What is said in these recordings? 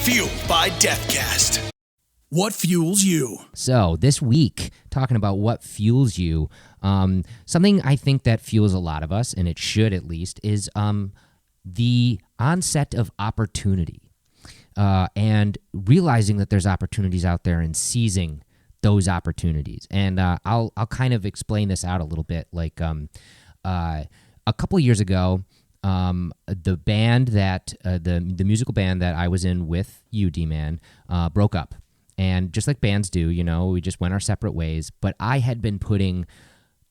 Fueled by Deathcast. What fuels you? So this week, talking about what fuels you, something I think that fuels a lot of us, and it should at least, is the onset of opportunity and realizing that there's opportunities out there and seizing those opportunities. And I'll kind of explain this out a little bit. Like a couple years ago, the band that the musical band that I was in with you, D-Man, broke up. And just like bands do, you know, we just went our separate ways. But I had been putting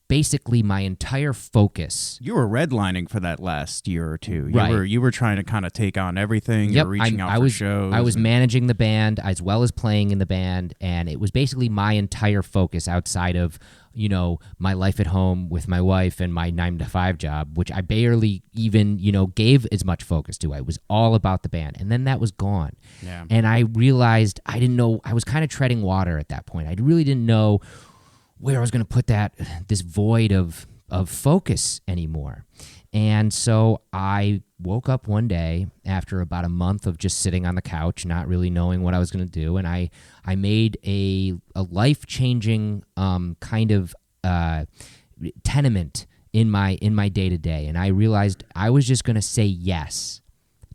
basically my entire focus. You were redlining for that last year or two. Right. You were trying to kind of take on everything. Yep. You were reaching out for shows. I was managing the band as well as playing in the band, and it was basically my entire focus outside of, you know, my life at home with my wife and my 9-to-5 job, which I barely even, you know, gave as much focus to. It was all about the band. And then that was gone. Yeah. And I realized I didn't know, I was kind of treading water at that point. I really didn't know where I was going to put this void of focus anymore. And so I woke up one day after about a month of just sitting on the couch, not really knowing what I was going to do. And I made a life-changing kind of tenement in my day-to-day. And I realized I was just going to say yes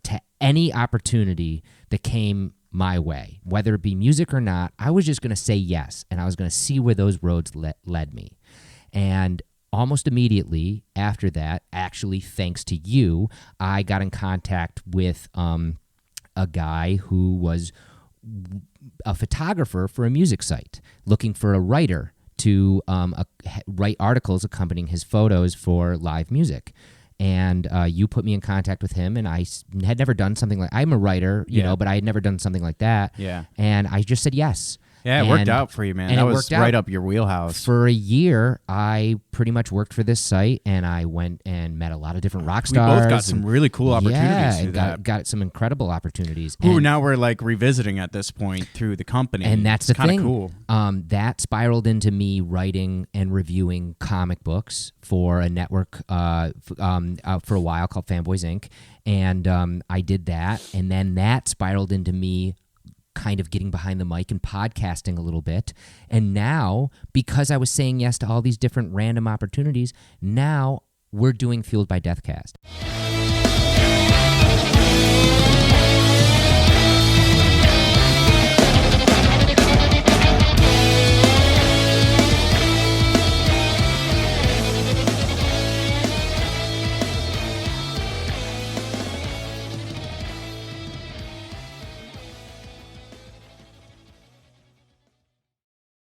to any opportunity that came my way, whether it be music or not. I was just going to say yes, and I was going to see where those roads led me. And almost immediately after that, actually thanks to you, I got in contact with a guy who was a photographer for a music site, looking for a writer to write articles accompanying his photos for live music. And you put me in contact with him, and I had never done something like, I'm a writer, you know, but I had never done something like that. Yeah. And I just said yes. Yeah, it worked out for you, man. And that it was worked out. Right up your wheelhouse. For a year, I pretty much worked for this site, and I went and met a lot of different rock stars. We both got some really cool opportunities through that. Got some incredible opportunities. Who now we're like revisiting at this point through the company. And that's the thing. Cool. That spiraled into me writing and reviewing comic books for a network for a while called Fanboys Inc. And I did that, and then that spiraled into me kind of getting behind the mic and podcasting a little bit. And now, because I was saying yes to all these different random opportunities, now we're doing Fueled by Deathcast.